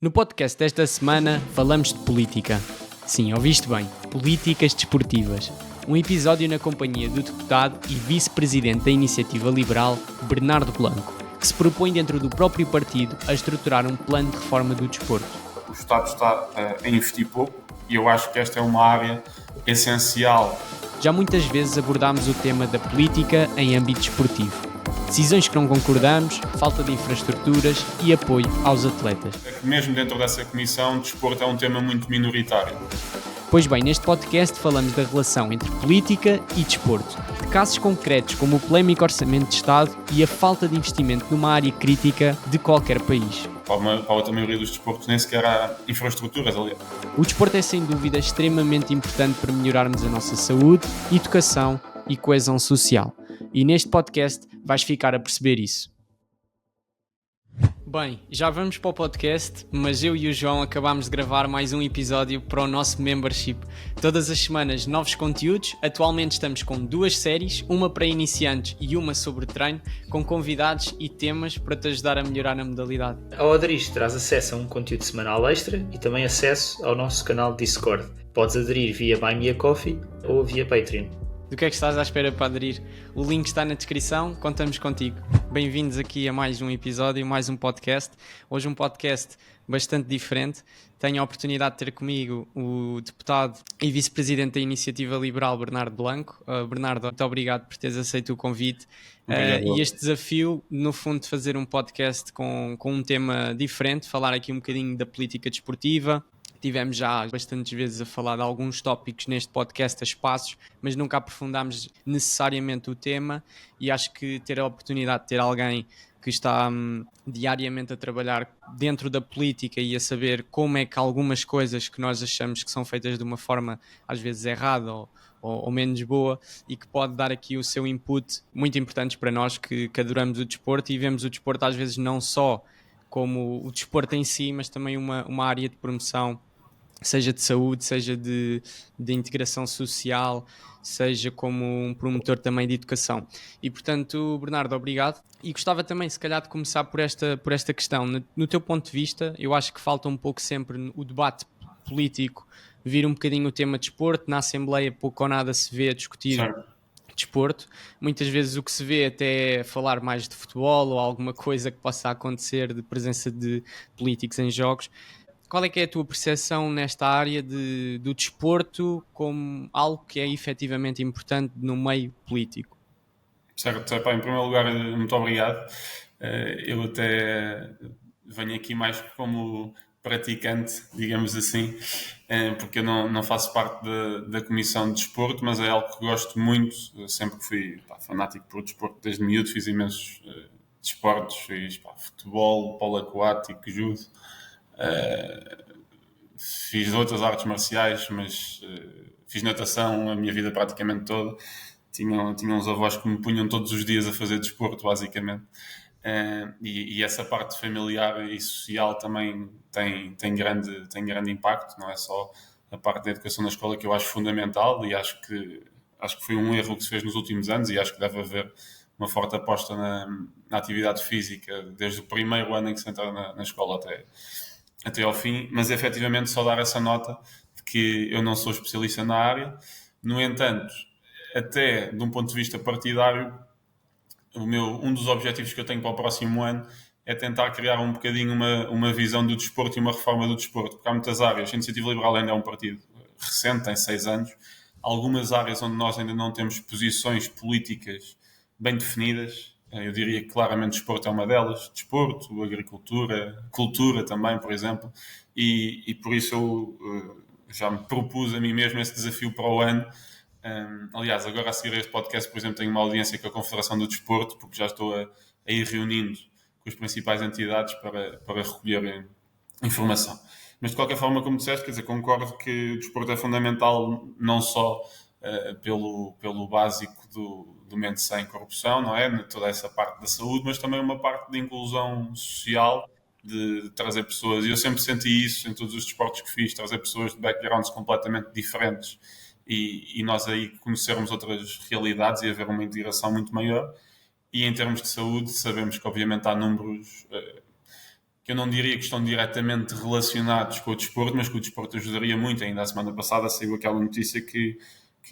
No podcast desta semana falamos de política. Sim, ouviste bem, políticas desportivas. Um episódio na companhia do deputado e vice-presidente da Iniciativa Liberal, Bernardo Blanco, que se propõe dentro do próprio partido a estruturar um plano de reforma do desporto. O Estado está a investir pouco e eu acho que esta é uma área essencial. Já muitas vezes abordámos o tema da política em âmbito desportivo. Decisões que não concordamos, falta de infraestruturas e apoio aos atletas. Mesmo dentro dessa comissão, o desporto é um tema muito minoritário. Pois bem, neste podcast falamos da relação entre política e desporto, de casos concretos como o polémico orçamento de Estado e a falta de investimento numa área crítica de qualquer país. Para a outra maioria dos desportos nem sequer há infraestruturas, aliás. O desporto é sem dúvida extremamente importante para melhorarmos a nossa saúde, educação e coesão social. E neste podcast vais ficar a perceber isso. Bem, já vamos para o podcast, mas eu e o João acabámos de gravar mais um episódio para o nosso membership. Todas as semanas novos conteúdos, atualmente estamos com 2 séries, uma para iniciantes e uma sobre treino, com convidados e temas para te ajudar a melhorar na modalidade. Ao aderir, terás acesso a um conteúdo semanal extra e também acesso ao nosso canal de Discord. Podes aderir via Buy Me a Coffee ou via Patreon. Do que é que estás à espera para aderir? O link está na descrição, contamos contigo. Bem-vindos aqui a mais um episódio, mais um podcast. Hoje um podcast bastante diferente. Tenho a oportunidade de ter comigo o deputado e vice-presidente da Iniciativa Liberal, Bernardo Blanco. Bernardo, muito obrigado por teres aceito o convite. E este desafio, no fundo, de fazer um podcast com um tema diferente, falar aqui um bocadinho da política desportiva. Tivemos já bastantes vezes a falar de alguns tópicos neste podcast a espaços, mas nunca aprofundámos necessariamente o tema, e acho que ter a oportunidade de ter alguém que está diariamente a trabalhar dentro da política e a saber como é que algumas coisas que nós achamos que são feitas de uma forma às vezes errada ou menos boa, e que pode dar aqui o seu input, muito importantes para nós que adoramos o desporto e vemos o desporto às vezes não só como o desporto em si, mas também uma área de promoção, seja de saúde, seja de integração social, seja como um promotor também de educação. E portanto, Bernardo, obrigado. E gostava também, se calhar, de começar por esta questão. No teu ponto de vista, eu acho que falta um pouco sempre o debate político, vir um bocadinho o tema de desporto. Na Assembleia pouco ou nada se vê a discutir desporto. Muitas vezes o que se vê até é falar mais de futebol ou alguma coisa que possa acontecer de presença de políticos em jogos. Qual é que é a tua percepção nesta área do desporto como algo que é efetivamente importante no meio político? Certo, em primeiro lugar, muito obrigado. Eu até venho aqui mais como praticante, digamos assim, porque eu não faço parte da Comissão de Desporto, mas é algo que gosto muito. Eu sempre fui fanático por desporto desde miúdo, fiz imensos desportos, fiz futebol, polo aquático, judo. Fiz outras artes marciais, mas fiz natação a minha vida praticamente toda. Tinha uns avós que me punham todos os dias a fazer desporto, basicamente. E essa parte familiar e social também tem grande impacto. Não é só a parte da educação na escola, que eu acho fundamental, e acho que foi um erro que se fez nos últimos anos, e acho que deve haver uma forte aposta na atividade física desde o primeiro ano em que se entra na escola até ao fim, mas efetivamente só dar essa nota de que eu não sou especialista na área. No entanto, até de um ponto de vista partidário, um dos objetivos que eu tenho para o próximo ano é tentar criar um bocadinho uma visão do desporto e uma reforma do desporto, porque há muitas áreas. A Iniciativa Liberal ainda é um partido recente, tem 6 anos. Algumas áreas onde nós ainda não temos posições políticas bem definidas. Eu diria que claramente desporto é uma delas. Desporto, agricultura, cultura também, por exemplo. E por isso eu já me propus a mim mesmo esse desafio para o ano. Aliás, agora a seguir a este podcast, por exemplo, tenho uma audiência com a Confederação do Desporto, porque já estou a ir reunindo com as principais entidades para recolher informação. Mas de qualquer forma, como disseste, quer dizer, concordo que o desporto é fundamental não só pelo básico do mente sem corrupção, não é? Toda essa parte da saúde, mas também uma parte de inclusão social, de trazer pessoas, e eu sempre senti isso em todos os desportos que fiz, trazer pessoas de backgrounds completamente diferentes e nós aí conhecermos outras realidades e haver uma integração muito maior. E em termos de saúde, sabemos que obviamente há números que eu não diria que estão diretamente relacionados com o desporto, mas que o desporto ajudaria muito. Ainda a semana passada saiu aquela notícia que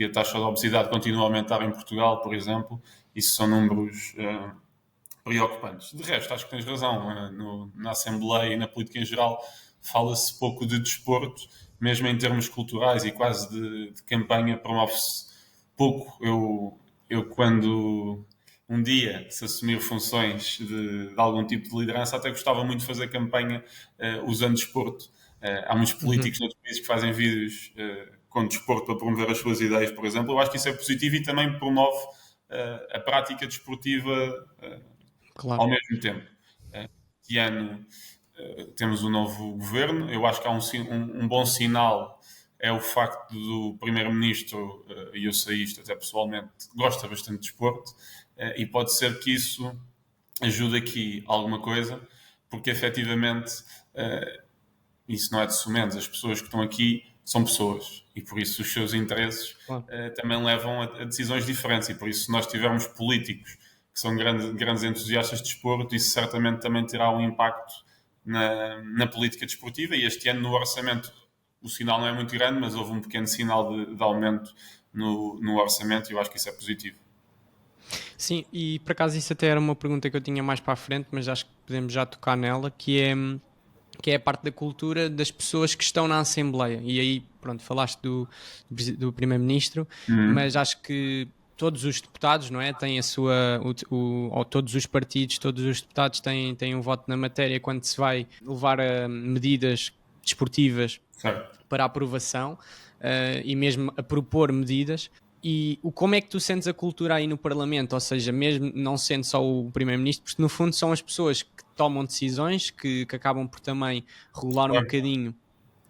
a taxa de obesidade continua a aumentar em Portugal, por exemplo. Isso são números preocupantes. De resto, acho que tens razão. Na Assembleia e na política em geral fala-se pouco de desporto, mesmo em termos culturais e quase de campanha, promove-se pouco. Eu quando um dia se assumir funções de algum tipo de liderança, até gostava muito de fazer campanha usando desporto. Há muitos políticos noutros países que fazem vídeos com desporto para promover as suas ideias, por exemplo. Eu acho que isso é positivo e também promove a prática desportiva Claro. ao mesmo tempo. Este ano temos um novo governo. Eu acho que há um bom sinal é o facto do Primeiro-Ministro, e eu sei isto até pessoalmente, gosta bastante de desporto, e pode ser que isso ajude aqui alguma coisa, porque efetivamente isso não é de sumenos. As pessoas que estão aqui são pessoas e por isso os seus interesses Claro. também levam a decisões diferentes, e por isso se nós tivermos políticos que são grandes entusiastas de desporto, isso certamente também terá um impacto na política desportiva. E este ano no orçamento o sinal não é muito grande, mas houve um pequeno sinal de aumento no orçamento e eu acho que isso é positivo. Sim, e por acaso isso até era uma pergunta que eu tinha mais para a frente, mas acho que podemos já tocar nela, que é a parte da cultura das pessoas que estão na Assembleia. E aí, pronto, falaste do Primeiro-Ministro, mas acho que todos os deputados, não é, têm a sua, ou todos os partidos, todos os deputados têm um voto na matéria quando se vai levar a medidas desportivas Certo. para aprovação e mesmo a propor medidas. E como é que tu sentes a cultura aí no Parlamento? Ou seja, mesmo não sendo só o Primeiro-Ministro, porque no fundo são as pessoas que tomam decisões, que acabam por também regular um bocadinho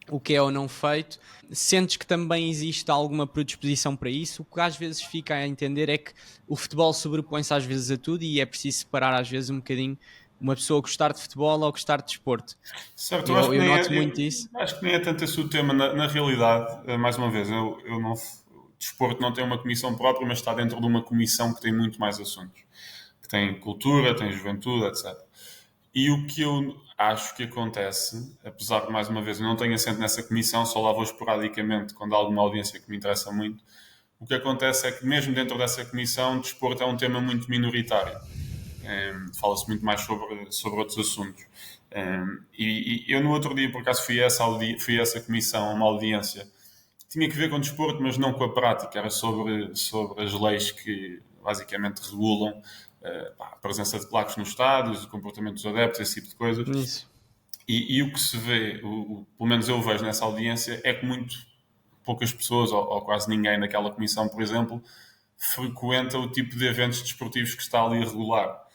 o que é ou não feito. Sentes que também existe alguma predisposição para isso? O que às vezes fica a entender é que o futebol sobrepõe-se às vezes a tudo e é preciso separar às vezes um bocadinho uma pessoa gostar de futebol ou gostar de desporto. Certo, Eu noto muito isso. Acho que nem é tanto esse o tema. Na realidade, mais uma vez, eu não, o desporto não tem uma comissão própria, mas está dentro de uma comissão que tem muito mais assuntos. Que tem cultura, tem juventude, etc. E o que eu acho que acontece, apesar de, mais uma vez, eu não tenho assento nessa comissão, só lá vou esporadicamente quando há alguma audiência que me interessa muito, o que acontece é que mesmo dentro dessa comissão, o desporto é um tema muito minoritário. Fala-se muito mais sobre outros assuntos. E eu no outro dia, por acaso, fui a essa comissão, a uma audiência, tinha que ver com o desporto, mas não com a prática, era sobre as leis que basicamente regulam a presença de placas nos estádios, o comportamento dos adeptos, esse tipo de coisas. Isso. E o que se vê, pelo menos eu vejo nessa audiência, é que muito poucas pessoas, ou quase ninguém naquela comissão, por exemplo, frequenta o tipo de eventos desportivos que está ali a regular.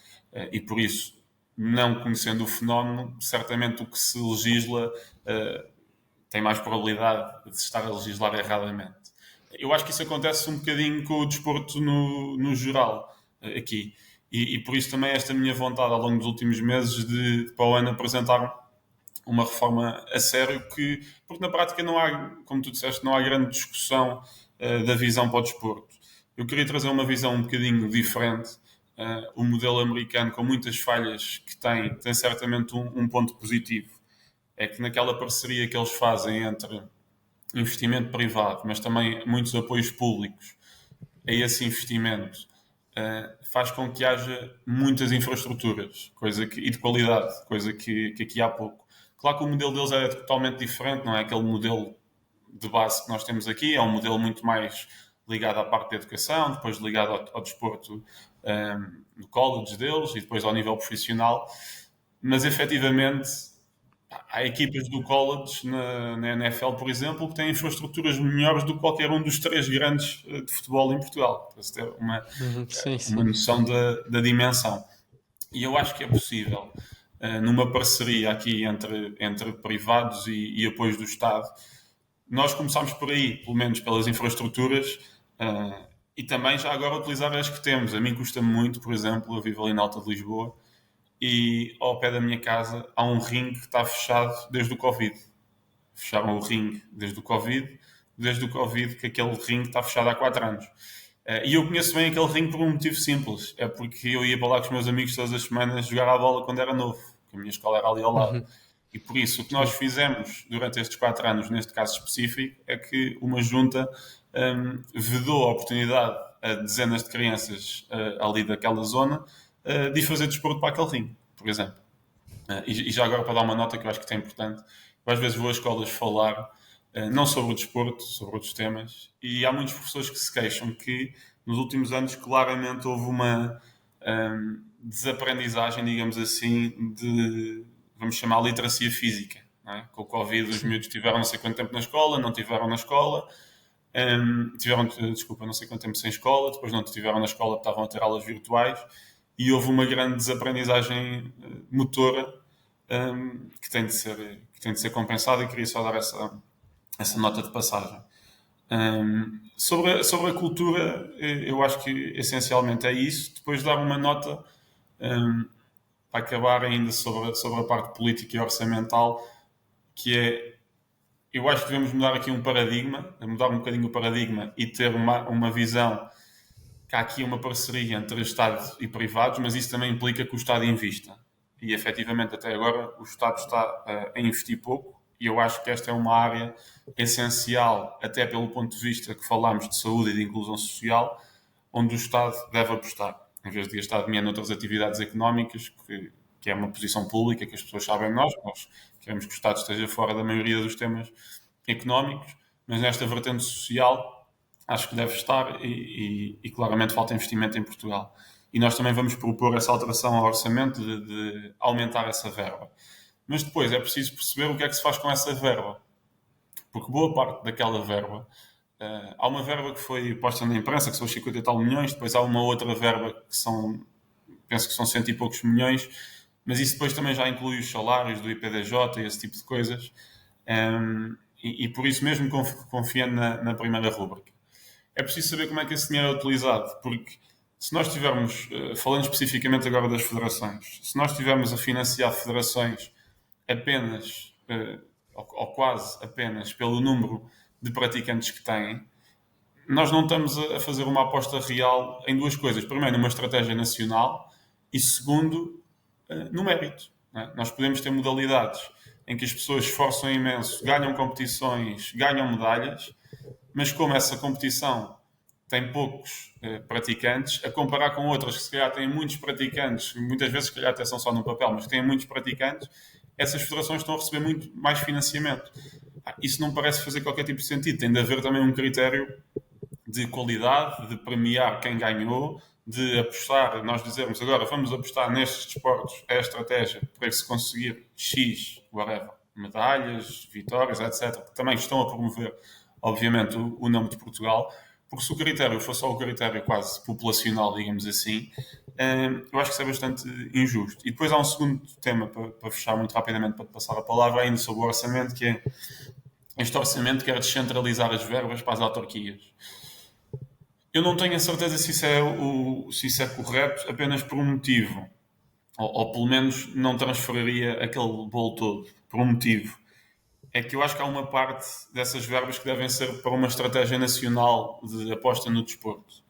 E por isso, não conhecendo o fenómeno, certamente o que se legisla tem mais probabilidade de se estar a legislar erradamente. Eu acho que isso acontece um bocadinho com o desporto no geral, aqui. E por isso também esta minha vontade ao longo dos últimos meses de para o ano apresentar uma reforma a sério, porque na prática não há, como tu disseste, não há grande discussão da visão para o desporto. Eu queria trazer uma visão um bocadinho diferente. O modelo americano, com muitas falhas que tem certamente um ponto positivo. É que naquela parceria que eles fazem entre investimento privado, mas também muitos apoios públicos a esse investimento, faz com que haja muitas infraestruturas e de qualidade, coisa que aqui há pouco. Claro que o modelo deles é totalmente diferente, não é aquele modelo de base que nós temos aqui, é um modelo muito mais ligado à parte da educação, depois ligado ao desporto no college deles e depois ao nível profissional, mas efetivamente há equipas do college na NFL, por exemplo, que têm infraestruturas melhores do que qualquer um dos 3 grandes de futebol em Portugal, para se ter uma noção da dimensão. E eu acho que é possível, numa parceria aqui entre privados e apoios do Estado, nós começámos por aí, pelo menos pelas infraestruturas, e também já agora utilizar as que temos. A mim custa muito, por exemplo, eu vivo ali na Alta de Lisboa e ao pé da minha casa há um ringue que está fechado desde o Covid. Fecharam o ringue desde o Covid que aquele ringue está fechado há 4 anos. E eu conheço bem aquele ringue por um motivo simples. É porque eu ia para lá com os meus amigos todas as semanas jogar à bola quando era novo. porque a minha escola era ali ao lado. E por isso, o que nós fizemos durante estes 4 anos, neste caso específico, é que uma junta vedou a oportunidade a dezenas de crianças ali daquela zona de ir fazer desporto para aquele ringue, por exemplo. E já agora, para dar uma nota que eu acho que é importante, eu às vezes vou a escolas falar, não sobre o desporto, sobre outros temas, e há muitos professores que se queixam que nos últimos anos claramente houve uma desaprendizagem, digamos assim, de, vamos chamar, literacia física. Não é? Com o Covid, os miúdos tiveram não sei quanto tempo na escola, não tiveram na escola, tiveram, desculpa, não sei quanto tempo sem escola, depois não tiveram na escola, estavam a ter aulas virtuais, e houve uma grande desaprendizagem motora que tem de ser compensada, e queria só dar essa nota de passagem. Sobre a cultura, eu acho que essencialmente é isso. Depois dar uma nota para acabar ainda sobre a parte política e orçamental, que é, eu acho que devemos mudar aqui um paradigma, mudar um bocadinho o paradigma e ter uma visão que há aqui uma parceria entre Estado e privados, mas isso também implica que o Estado invista. E, efetivamente, até agora, o Estado está a investir pouco, e eu acho que esta é uma área essencial, até pelo ponto de vista que falámos de saúde e de inclusão social, onde o Estado deve apostar, em vez de gastar dinheiro noutras atividades económicas, que é uma posição pública, que as pessoas sabem nós queremos que o Estado esteja fora da maioria dos temas económicos, mas nesta vertente social acho que deve estar e claramente falta investimento em Portugal. E nós também vamos propor essa alteração ao orçamento de aumentar essa verba. Mas depois é preciso perceber o que é que se faz com essa verba. Porque boa parte daquela verba, há uma verba que foi posta na imprensa, que são os 50 e tal milhões, depois há uma outra verba que penso que são 100 e poucos milhões, mas isso depois também já inclui os salários do IPDJ e esse tipo de coisas. E por isso mesmo confiando na primeira rúbrica. É preciso saber como é que esse dinheiro é utilizado, porque se nós estivermos, falando especificamente agora das federações, se nós estivermos a financiar federações apenas, ou quase apenas, pelo número de praticantes que têm, nós não estamos a fazer uma aposta real em duas coisas. Primeiro, numa estratégia nacional e, segundo, no mérito. Não é? Nós podemos ter modalidades em que as pessoas esforçam imenso, ganham competições, ganham medalhas, mas como essa competição tem poucos praticantes, a comparar com outras que se calhar têm muitos praticantes, muitas vezes se calhar até são só no papel, mas que têm muitos praticantes, essas federações estão a receber muito mais financiamento. Isso não parece fazer qualquer tipo de sentido. Tem de haver também um critério de qualidade, de premiar quem ganhou, de apostar, nós dizermos agora vamos apostar nestes desportos, é a estratégia para se conseguir X, whatever, medalhas, vitórias, etc., que também estão a promover, obviamente, o nome de Portugal, porque se o critério for só o critério quase populacional, digamos assim, eu acho que isso é bastante injusto. E depois há um segundo tema, para fechar muito rapidamente, para te passar a palavra, ainda sobre o orçamento, que é este orçamento que quer descentralizar as verbas para as autarquias. Eu não tenho a certeza se isso é correto, apenas por um motivo. Ou pelo menos não transferiria aquele bolo todo, por um motivo. É que eu acho que há uma parte dessas verbas que devem ser para uma estratégia nacional de aposta no desporto.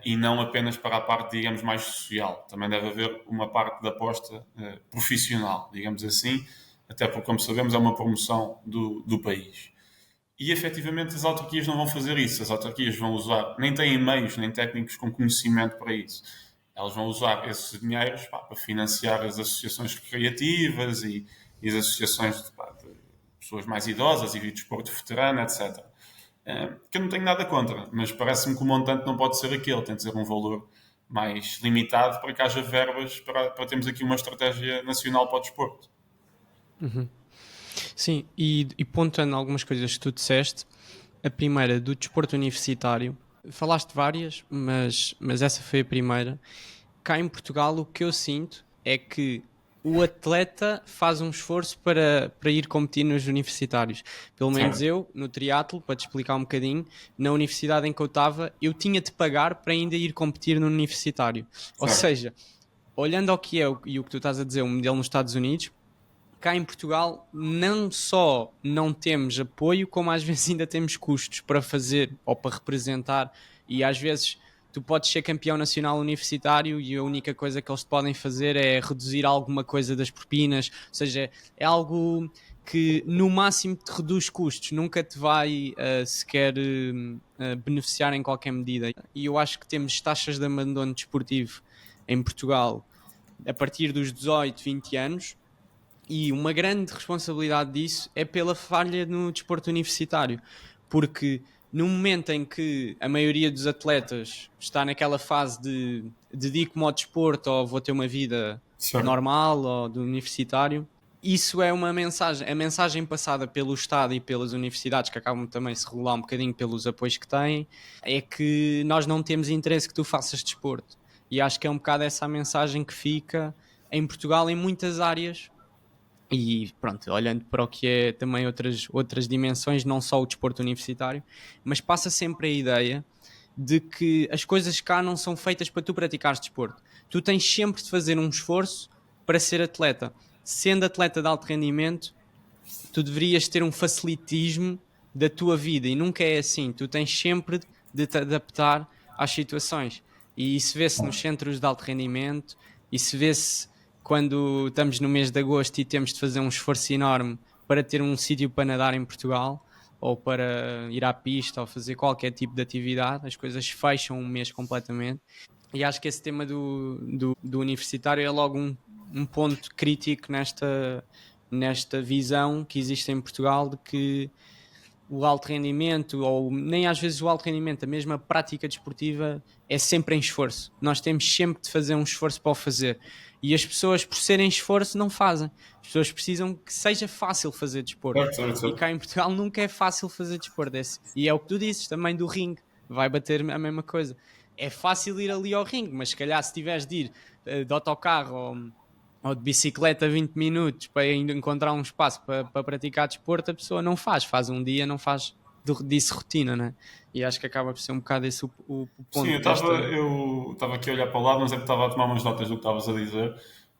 E não apenas para a parte, digamos, mais social. Também deve haver uma parte de aposta profissional, digamos assim, até porque, como sabemos, é uma promoção do país. E, efetivamente, as autarquias não vão fazer isso. As autarquias vão usar, nem têm meios, nem técnicos com conhecimento para isso. Elas vão usar esses dinheiros para financiar as associações recreativas e as associações de pessoas mais idosas e de desporto veterano, etc. Que eu não tenho nada contra, mas parece-me que o montante não pode ser aquele. Tem de ser um valor mais limitado para que haja verbas para termos aqui uma estratégia nacional para o desporto. Uhum. Sim, e pontuando algumas coisas que tu disseste, a primeira do desporto universitário, falaste várias, mas essa foi a primeira. Cá em Portugal o que eu sinto é que o atleta faz um esforço para ir competir nos universitários. Pelo menos eu, no triatlo, para te explicar um bocadinho, na universidade em que eu estava, eu tinha de pagar para ainda ir competir no universitário. Ou seja, olhando ao que é e o que tu estás a dizer, o modelo nos Estados Unidos, cá em Portugal não só não temos apoio, como às vezes ainda temos custos para fazer ou para representar, e às vezes tu podes ser campeão nacional universitário e a única coisa que eles te podem fazer é reduzir alguma coisa das propinas, ou seja, é algo que no máximo te reduz custos, nunca te vai sequer beneficiar em qualquer medida. E eu acho que temos taxas de abandono desportivo em Portugal a partir dos 18, 20 anos, e uma grande responsabilidade disso é pela falha no desporto universitário, porque no momento em que a maioria dos atletas está naquela fase de dedico-me ao desporto ou vou ter uma vida normal ou do universitário, isso é uma mensagem, a mensagem passada pelo Estado e pelas universidades, que acabam também se regular um bocadinho pelos apoios que têm, é que nós não temos interesse que tu faças desporto. E acho que é um bocado essa a mensagem que fica em Portugal em muitas áreas. E pronto, olhando para o que é também outras dimensões, não só o desporto universitário, mas passa sempre a ideia de que as coisas cá não são feitas para tu praticares desporto. Tu tens sempre de fazer um esforço para ser atleta. Sendo atleta de alto rendimento, tu deverias ter um facilitismo da tua vida, e nunca é assim. Tu tens sempre de te adaptar às situações, e isso vê-se nos centros de alto rendimento, isso vê-se quando estamos no mês de agosto e temos de fazer um esforço enorme para ter um sítio para nadar em Portugal, ou para ir à pista, ou fazer qualquer tipo de atividade. As coisas fecham um mês completamente, e acho que esse tema do universitário é logo um ponto crítico nesta visão que existe em Portugal, de que o alto rendimento, ou nem às vezes o alto rendimento, a mesma prática desportiva é sempre em esforço. Nós temos sempre de fazer um esforço para o fazer, e as pessoas, por serem esforço, não fazem. As pessoas precisam que seja fácil fazer desporto, e cá em Portugal nunca é fácil fazer desporto. E é o que tu dizes também do ringue, vai bater a mesma coisa. É fácil ir ali ao ringue, mas se calhar se tiveres de ir de autocarro ou de bicicleta 20 minutos para encontrar um espaço para praticar desporto, a pessoa não faz um dia, não faz disso rotina, né? E acho que acaba por ser um bocado esse o ponto. Sim, eu estava aqui a olhar para o lado, mas é que estava a tomar umas notas do que estavas a dizer,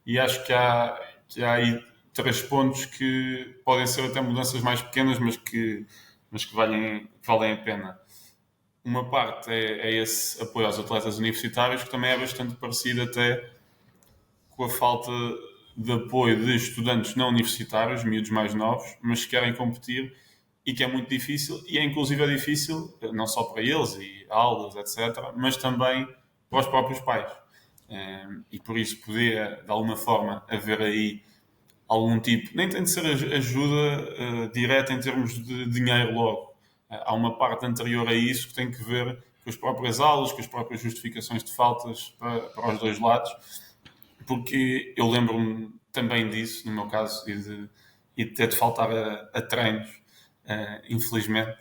e acho que há aí 3 pontos que podem ser até mudanças mais pequenas, mas que valem a pena. Uma parte é esse apoio aos atletas universitários, que também é bastante parecido até com a falta de apoio de estudantes não universitários, miúdos mais novos, mas que querem competir, e que é muito difícil, e é inclusive difícil não só para eles e aulas, etc., mas também para os próprios pais. E por isso poder, de alguma forma, haver aí algum tipo, nem tem de ser ajuda direta em termos de dinheiro logo. Há uma parte anterior a isso que tem que ver com as próprias aulas, com as próprias justificações de faltas para os dois lados, porque eu lembro-me também disso, no meu caso, e de ter de faltar a treinos, infelizmente.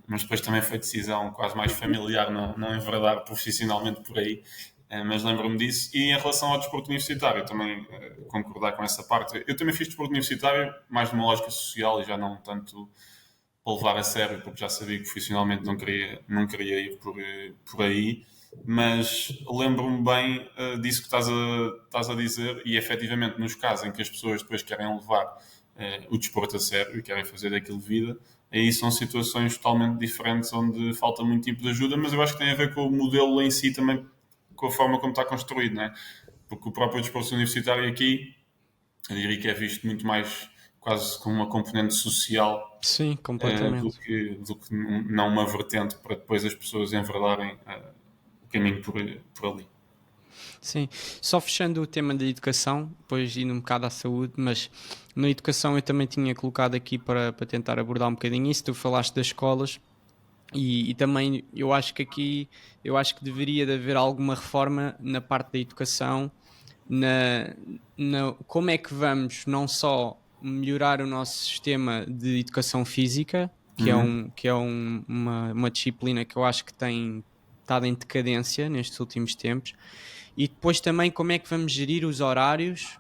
Mas depois também foi decisão quase mais familiar, não enverdar profissionalmente por aí. Mas lembro-me disso. E em relação ao desporto universitário, também concordar com essa parte. Eu também fiz desporto universitário, mais numa lógica social, e já não tanto para levar a sério, porque já sabia que profissionalmente não queria ir por aí. Mas lembro-me bem disso que estás a dizer, e efetivamente nos casos em que as pessoas depois querem levar o desporto a sério e querem fazer daquilo vida, aí são situações totalmente diferentes, onde falta muito tipo de ajuda, mas eu acho que tem a ver com o modelo em si também, com a forma como está construído, não é? Porque o próprio desporto universitário aqui, eu diria que é visto muito mais quase como uma componente social. Sim, completamente. Do que não uma vertente para depois as pessoas enverdarem o caminho por ali. Sim, só fechando o tema da educação, depois indo um bocado à saúde, mas na educação eu também tinha colocado aqui para tentar abordar um bocadinho isso. Tu falaste das escolas, e também eu acho que deveria de haver alguma reforma na parte da educação, como é que vamos não só melhorar o nosso sistema de educação física, que é uma disciplina que eu acho que tem estado em decadência nestes últimos tempos, e depois também como é que vamos gerir os horários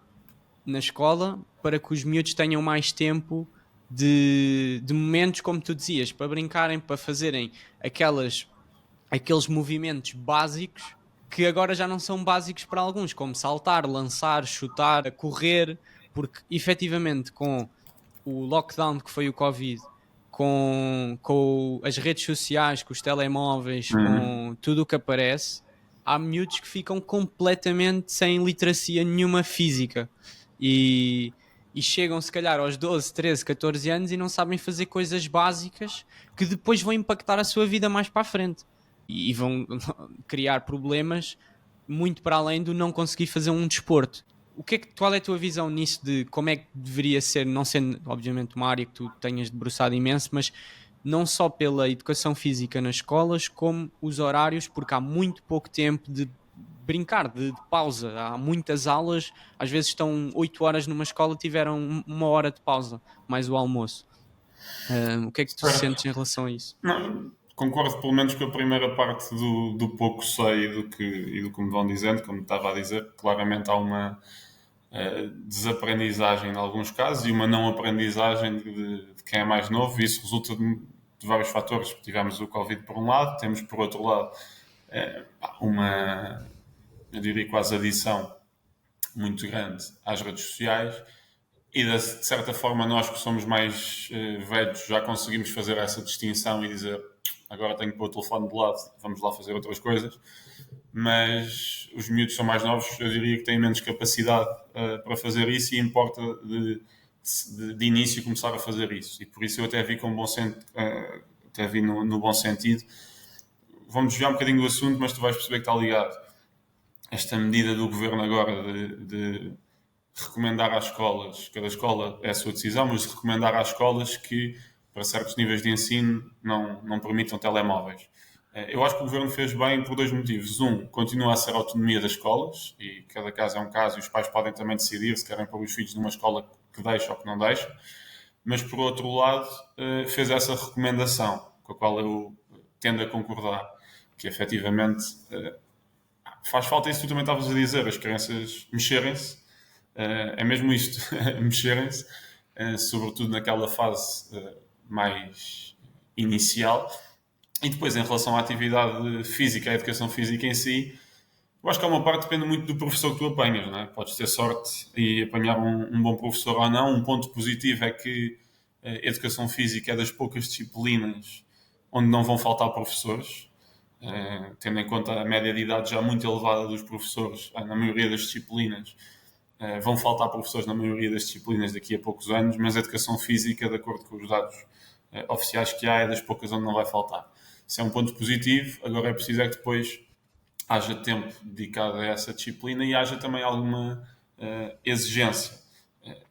na escola para que os miúdos tenham mais tempo de momentos, como tu dizias, para brincarem, para fazerem aqueles movimentos básicos que agora já não são básicos para alguns, como saltar, lançar, chutar, correr, porque efetivamente com o lockdown que foi o Covid, com as redes sociais, com os telemóveis, com tudo o que aparece, há miúdos que ficam completamente sem literacia nenhuma física e chegam se calhar aos 12, 13, 14 anos e não sabem fazer coisas básicas que depois vão impactar a sua vida mais para a frente e vão criar problemas muito para além do não conseguir fazer um desporto. Qual é a tua visão nisso de como é que deveria ser, não sendo obviamente uma área que tu tenhas debruçado imenso, mas não só pela educação física nas escolas, como os horários, porque há muito pouco tempo de brincar, de pausa. Há muitas aulas, às vezes estão 8 horas numa escola, tiveram 1 hora de pausa, mais o almoço. O que é que tu sentes em relação a isso? Não, concordo pelo menos com a primeira parte do pouco sei e do que me vão dizendo, como estava a dizer. Claramente há uma desaprendizagem em alguns casos e uma não aprendizagem de quem é mais novo, e isso resulta de vários fatores. Tivemos o Covid por um lado, temos por outro lado uma, eu diria quase adição muito grande às redes sociais, e de certa forma nós que somos mais velhos já conseguimos fazer essa distinção e dizer agora tenho que pôr o telefone de lado, vamos lá fazer outras coisas. Mas os miúdos são mais novos, eu diria que têm menos capacidade para fazer isso, e importa de início começar a fazer isso. E por isso eu até vi com bom até vi no bom sentido. Vamos desviar um bocadinho do assunto, mas tu vais perceber que está ligado. Esta medida do governo agora de recomendar às escolas, cada escola é a sua decisão, mas de recomendar às escolas que para certos níveis de ensino não permitam telemóveis. Eu acho que o governo fez bem por 2 motivos. Continua a ser a autonomia das escolas, e cada caso é um caso, e os pais podem também decidir se querem pôr os filhos numa escola que deixa ou que não deixa. Mas, por outro lado, fez essa recomendação, com a qual eu tendo a concordar, que efetivamente faz falta isso que tu também estavas a dizer, as crianças mexerem-se, é mesmo isto, mexerem-se, sobretudo naquela fase mais inicial. E depois, em relação à atividade física, à educação física em si, eu acho que há uma parte que depende muito do professor que tu apanhas, não é? Podes ter sorte e apanhar um bom professor ou não. Um ponto positivo é que a educação física é das poucas disciplinas onde não vão faltar professores, tendo em conta a média de idade já muito elevada dos professores na maioria das disciplinas. Vão faltar professores na maioria das disciplinas daqui a poucos anos, mas a educação física, de acordo com os dados oficiais que há, é das poucas onde não vai faltar. Isso é um ponto positivo. Agora é preciso que depois haja tempo dedicado a essa disciplina e haja também alguma exigência.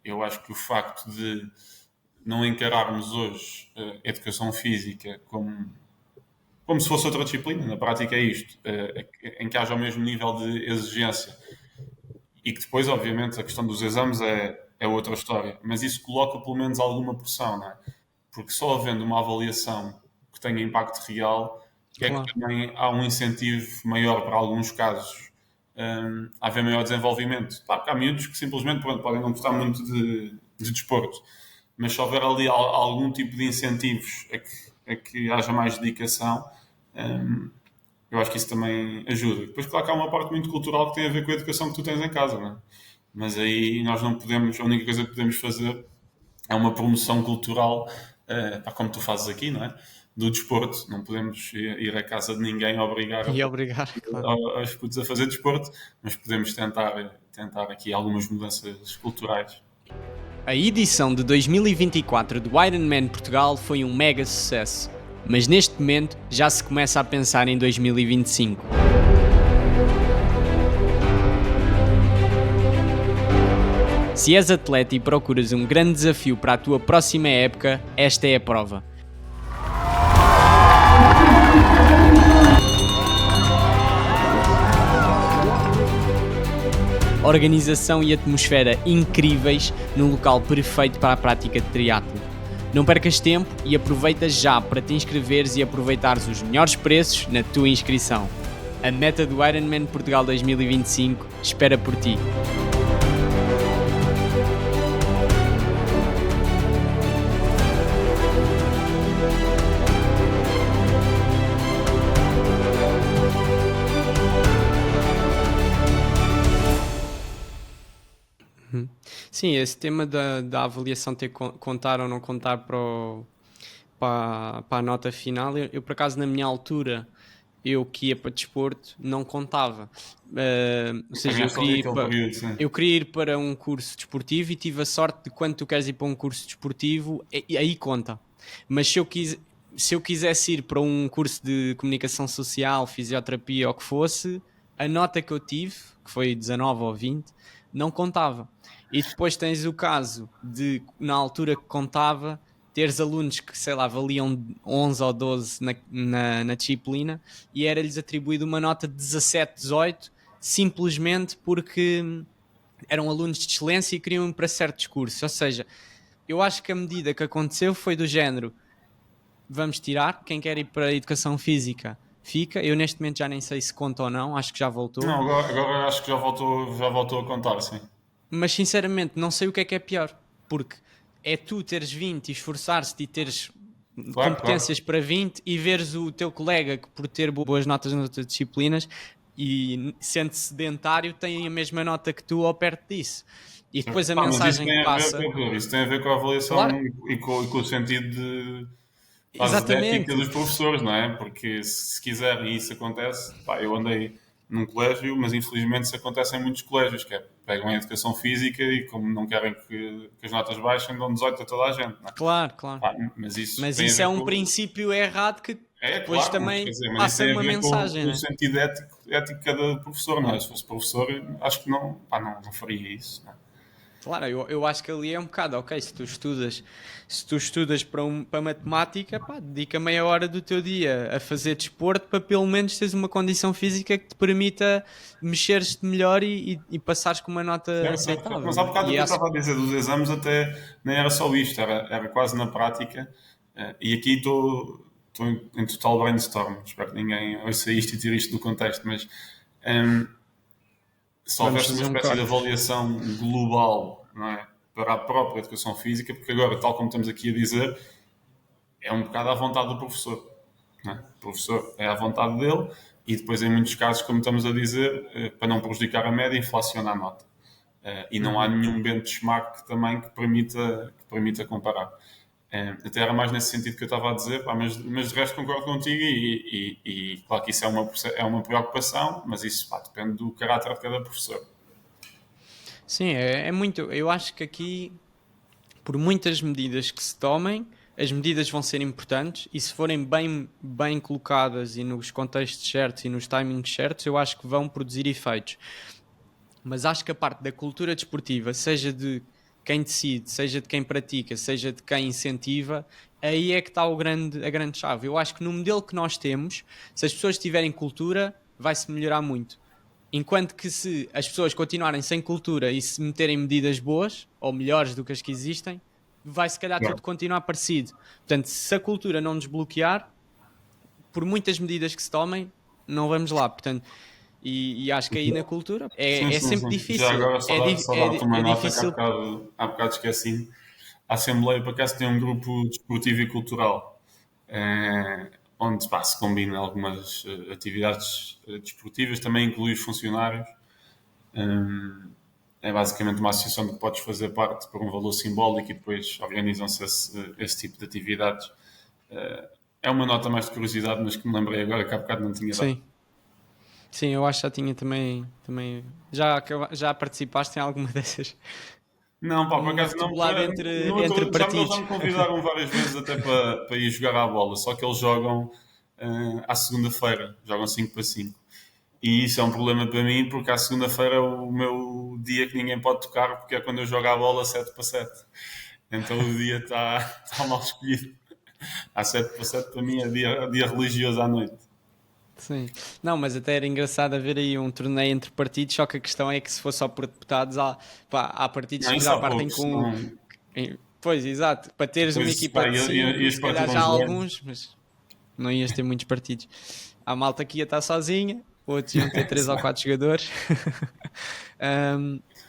Eu acho que o facto de não encararmos hoje a educação física como se fosse outra disciplina, na prática é isto, em que haja o mesmo nível de exigência, e que depois, obviamente, a questão dos exames é outra história, mas isso coloca pelo menos alguma pressão, não é? Porque só havendo uma avaliação que tenha impacto real, claro, que também há um incentivo maior para alguns casos a haver maior desenvolvimento. Claro que há miúdos que simplesmente podem não gostar muito de desporto, mas se houver ali algum tipo de incentivos a que haja mais dedicação, eu acho que isso também ajuda. Depois, claro que há uma parte muito cultural que tem a ver com a educação que tu tens em casa, não é? Mas aí nós não podemos, a única coisa que podemos fazer é uma promoção cultural, como tu fazes aqui, não é? Do desporto. Não podemos ir à casa de ninguém obrigar claro, aos putos a fazer desporto, mas podemos tentar aqui algumas mudanças culturais. A edição de 2024 do Ironman Portugal foi um mega sucesso, mas neste momento já se começa a pensar em 2025. Se és atleta e procuras um grande desafio para a tua próxima época, esta é a prova. Organização e atmosfera incríveis no local perfeito para a prática de triatlo. Não percas tempo e aproveita já para te inscreveres e aproveitares os melhores preços na tua inscrição. A meta do Ironman Portugal 2025 espera por ti. Sim, esse tema da avaliação ter contar ou não contar para a nota final. Eu, por acaso, na minha altura, eu que ia para desporto, não contava. Ou seja, eu queria ir para um curso desportivo e tive a sorte de quando tu queres ir para um curso desportivo, aí conta. Mas se eu quisesse ir para um curso de comunicação social, fisioterapia ou o que fosse, a nota que eu tive, que foi 19 ou 20, não contava. E depois tens o caso de, na altura que contava, teres alunos que, sei lá, valiam 11 ou 12 na disciplina e era-lhes atribuído uma nota de 17, 18, simplesmente porque eram alunos de excelência e queriam ir para certos cursos. Ou seja, eu acho que a medida que aconteceu foi do género: vamos tirar, quem quer ir para a educação física fica. Eu neste momento já nem sei se conta ou não, acho que já voltou. Não, agora acho que já voltou a contar, sim. Mas sinceramente não sei o que é pior, porque é tu teres 20 e esforçar-te e teres competências para 20 e veres o teu colega que por ter boas notas nas outras disciplinas e sendo sedentário tem a mesma nota que tu ou perto disso. E depois a mensagem que passa... Isso tem a ver com a avaliação, claro. e com o sentido de... Exatamente. Dos professores, não é? Porque se quiserem, e isso acontece, eu andei num colégio, mas infelizmente isso acontece em muitos colégios, que é, pegam a educação física e como não querem que as notas baixem, dão 18 a toda a gente, não é? Claro. Mas isso é um princípio errado que depois claro, também passa uma mensagem. Com o sentido ético de cada professor, não é? Se fosse professor, acho que não faria isso, não é? Claro, eu acho que ali é um bocado, ok, se tu estudas para matemática, dedica meia hora do teu dia a fazer desporto para pelo menos teres uma condição física que te permita mexeres-te melhor e passares com uma nota aceitável. Mas há bocado eu estava a dizer dos exames, até nem era só isto, era quase na prática, e aqui estou em total brainstorm, espero que ninguém ouça isto e tire isto do contexto, mas... se houvesse uma espécie de avaliação global, não é? Para a própria educação física, porque agora, tal como estamos aqui a dizer, é um bocado à vontade do professor. Não é? O professor é à vontade dele e depois, em muitos casos, como estamos a dizer, para não prejudicar a média, inflaciona a nota. E não há nenhum benchmark também que permita comparar. Até era mais nesse sentido que eu estava a dizer, mas de resto concordo contigo e claro que isso é uma preocupação, mas isso depende do caráter de cada professor. Sim, é muito. Eu acho que aqui, por muitas medidas que se tomem, as medidas vão ser importantes e se forem bem colocadas e nos contextos certos e nos timings certos, eu acho que vão produzir efeitos. Mas acho que a parte da cultura desportiva, seja de quem decide, seja de quem pratica, seja de quem incentiva, aí é que está a grande chave. Eu acho que no modelo que nós temos, se as pessoas tiverem cultura, vai-se melhorar muito. Enquanto que se as pessoas continuarem sem cultura e se meterem medidas boas, ou melhores do que as que existem, vai se calhar tudo continuar parecido. Portanto, se a cultura não desbloquear, por muitas medidas que se tomem, não vamos lá. Portanto, e acho que aí na cultura é sempre difícil. Já agora só dar-te uma nota difícil. Que há bocado esqueci. A Assembleia, por acaso, tem um grupo desportivo e cultural onde se combina algumas atividades desportivas, também inclui os funcionários. É basicamente uma associação de que podes fazer parte por um valor simbólico e depois organizam-se esse tipo de atividades. É uma nota mais de curiosidade, mas que me lembrei agora que há bocado não tinha dado. Sim, eu acho que já tinha também. Já participaste em alguma dessas? Não, por acaso não. Entre partidos. Já me convidaram várias vezes até para ir jogar à bola, só que eles jogam à segunda-feira, jogam 5 para 5. E isso é um problema para mim, porque à segunda-feira é o meu dia que ninguém pode tocar, porque é quando eu jogo à bola 7 para 7. Então o dia está mal escolhido. À 7 para 7 para mim é dia religioso à noite. Sim. Não, mas até era engraçado haver aí um torneio entre partidos, só que a questão é que se fosse só por deputados, há partidos que já partem com... Pois, exato. Para teres uma equipa de 5, se calhar já há alguns, mas não ias ter muitos partidos. Há malta que ia estar sozinha, outros iam ter 3 ou 4 jogadores.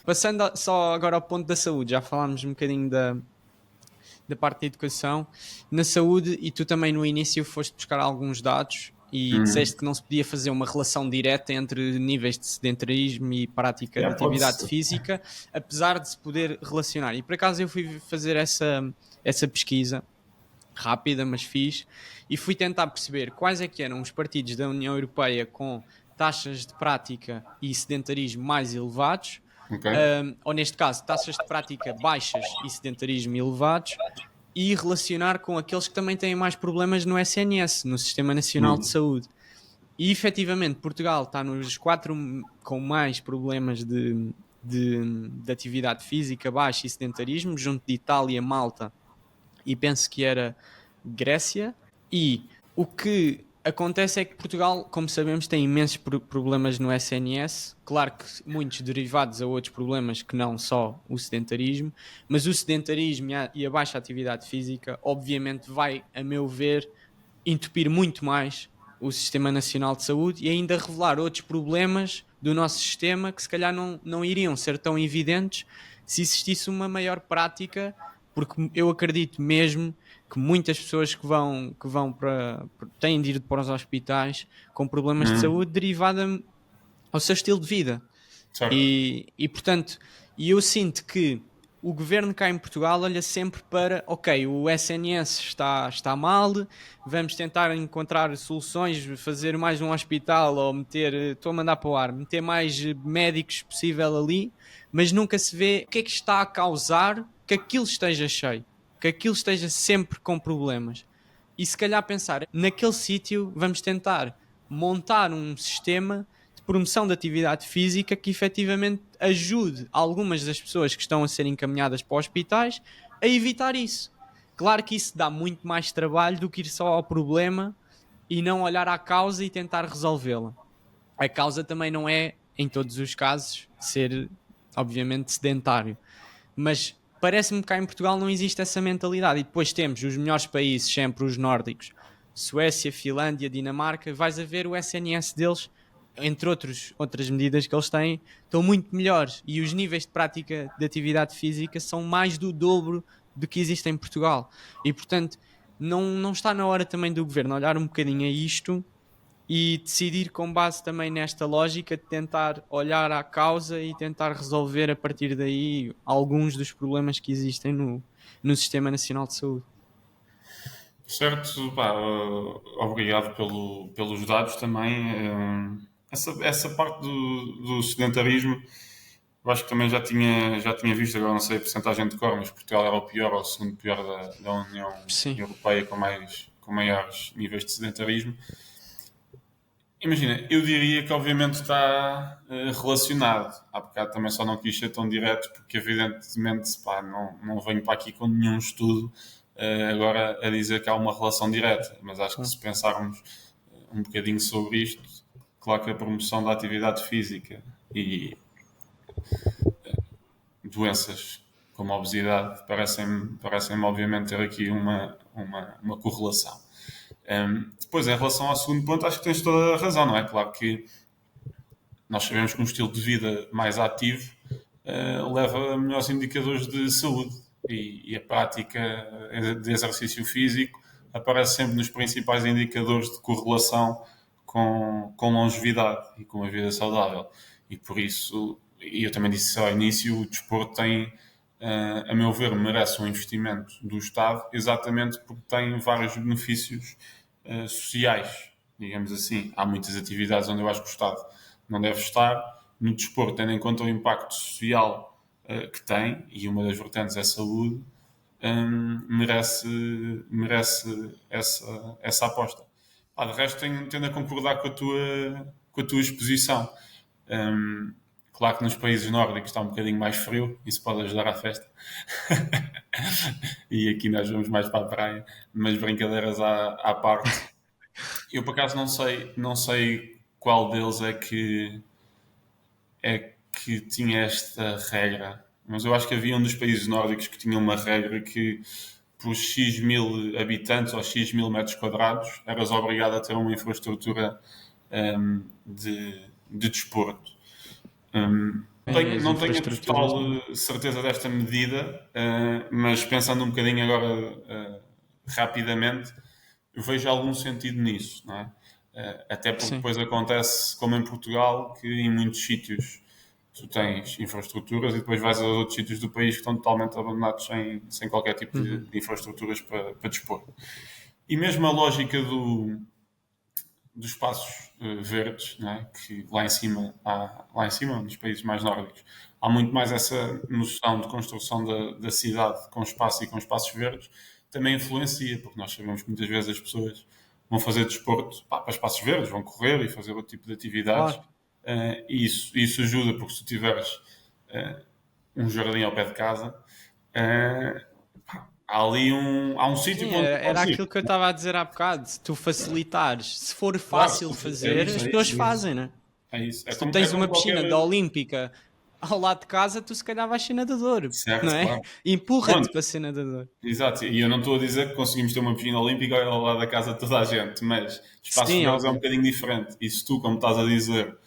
Passando só agora ao ponto da saúde, já falámos um bocadinho da parte da educação. Na saúde, e tu também no início foste buscar alguns dados e disseste que não se podia fazer uma relação direta entre níveis de sedentarismo e prática de atividade física, apesar de se poder relacionar. E por acaso eu fui fazer essa pesquisa rápida, mas fiz, e fui tentar perceber quais é que eram os partidos da União Europeia com taxas de prática e sedentarismo mais elevados, Ok. ou neste caso, taxas de prática baixas e sedentarismo elevados, e relacionar com aqueles que também têm mais problemas no SNS, no Sistema Nacional de Saúde. E efetivamente Portugal está nos 4 com mais problemas de atividade física baixa e sedentarismo, junto de Itália, Malta e penso que era Grécia. E o que acontece é que Portugal, como sabemos, tem imensos problemas no SNS, claro que muitos derivados a outros problemas que não só o sedentarismo, mas o sedentarismo e a baixa atividade física obviamente vai, a meu ver, entupir muito mais o Sistema Nacional de Saúde e ainda revelar outros problemas do nosso sistema que se calhar não iriam ser tão evidentes se existisse uma maior prática, porque eu acredito mesmo que muitas pessoas que vão têm de ir para os hospitais com problemas de saúde derivada ao seu estilo de vida. Certo. E portanto, eu sinto que o governo cá em Portugal olha sempre para, ok, o SNS está mal, vamos tentar encontrar soluções, fazer mais um hospital ou estou a mandar para o ar, meter mais médicos possível ali, mas nunca se vê o que é que está a causar que aquilo esteja cheio, que aquilo esteja sempre com problemas. E se calhar pensar, naquele sítio vamos tentar montar um sistema de promoção da atividade física que efetivamente ajude algumas das pessoas que estão a ser encaminhadas para hospitais a evitar isso. Claro que isso dá muito mais trabalho do que ir só ao problema e não olhar à causa e tentar resolvê-la. A causa também não é, em todos os casos, ser, obviamente, sedentário. Mas parece-me que cá em Portugal não existe essa mentalidade. E depois temos os melhores países, sempre os nórdicos, Suécia, Finlândia, Dinamarca, vais a ver o SNS deles, entre outras medidas que eles têm, estão muito melhores. E os níveis de prática de atividade física são mais do dobro do que existe em Portugal. E, portanto, não está na hora também do governo olhar um bocadinho a isto e decidir com base também nesta lógica de tentar olhar à causa e tentar resolver a partir daí alguns dos problemas que existem no Sistema Nacional de Saúde. Certo, pá, obrigado pelos dados também. Essa parte do sedentarismo, eu acho que também já tinha visto, agora não sei a porcentagem de cor, mas Portugal era o pior ou o segundo pior da União Europeia com maiores níveis de sedentarismo. Imagina, eu diria que obviamente está relacionado. Há bocado também só não quis ser tão direto porque evidentemente pá, não venho para aqui com nenhum estudo agora a dizer que há uma relação direta, mas acho que se pensarmos um bocadinho sobre isto, claro que a promoção da atividade física e doenças como a obesidade parecem obviamente ter aqui uma correlação. Depois, em relação ao segundo ponto, acho que tens toda a razão, não é? Claro que nós sabemos que um estilo de vida mais ativo leva a melhores indicadores de saúde e a prática de exercício físico aparece sempre nos principais indicadores de correlação com longevidade e com a vida saudável. E por isso, e eu também disse ao início, o desporto tem, a meu ver, merece um investimento do Estado exatamente porque tem vários benefícios sociais, digamos assim. Há muitas atividades onde eu acho que o Estado não deve estar. No desporto, tendo em conta o impacto social que tem, e uma das vertentes é a saúde, merece essa aposta. De resto, tendo a concordar com a tua exposição. Claro que nos países nórdicos está um bocadinho mais frio, isso pode ajudar à festa. E aqui nós vamos mais para a praia, mas brincadeiras à parte. Eu, por acaso, não sei qual deles é que tinha esta regra, mas eu acho que havia um dos países nórdicos que tinha uma regra que por X mil habitantes ou X mil metros quadrados eras obrigado a ter uma infraestrutura de desporto. Não tenho a total certeza desta medida, mas pensando um bocadinho agora rapidamente, eu vejo algum sentido nisso, não é? Até porque depois acontece, como em Portugal, que em muitos sítios tu tens infraestruturas e depois vais a outros sítios do país que estão totalmente abandonados sem qualquer tipo de infraestruturas para dispor. E mesmo a lógica dos espaços verdes, não é? Que lá em cima, nos países mais nórdicos, há muito mais essa noção de construção da cidade com espaço e com espaços verdes, também influencia, porque nós sabemos que muitas vezes as pessoas vão fazer desporto para espaços verdes, vão correr e fazer outro tipo de atividades. Claro. E isso ajuda, porque se tu tiveres um jardim ao pé de casa, há um sítio Sim, onde era aquilo que eu estava a dizer há bocado. Se tu facilitares, se for fácil fazer, as pessoas fazem, né? É isso. Se tu tens uma piscina da Olímpica ao lado de casa, tu se calhar vais ser nadador, certo, não é? claro. Empurra-te para ser nadador. Exato, e eu não estou a dizer que conseguimos ter uma piscina olímpica ao lado da casa de toda a gente, mas espaços Sim, verdes é um óbvio. bocadinho diferente. E se tu, como estás a dizer,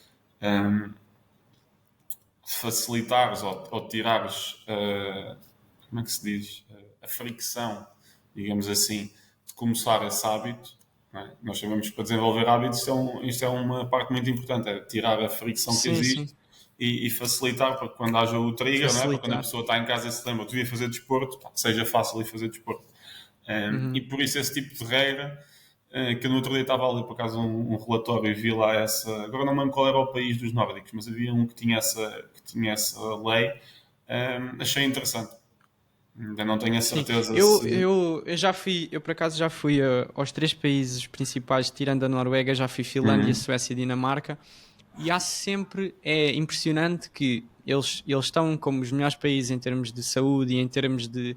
facilitares ou tirares, como é que se diz, a fricção, digamos assim, de começar esse hábito, não é? Nós sabemos que para desenvolver hábitos isto é uma parte muito importante, é tirar a fricção que Sim, sim. existe e facilitar para que quando haja o trigger, não é? Para quando a Facilitar. pessoa está em casa e se lembra, tu devia fazer desporto, que seja fácil ir fazer desporto. E por isso esse tipo de regra, que eu no outro dia estava ali por acaso um relatório e vi lá essa, agora não me lembro qual era o país dos nórdicos, mas havia um que tinha essa lei, achei interessante. Ainda não tenho a Sim, certeza eu já fui, eu por acaso já fui aos 3 países principais, tirando a Noruega, já fui Finlândia, Suécia e Dinamarca, e há sempre, é impressionante que eles estão como os melhores países em termos de saúde e em termos de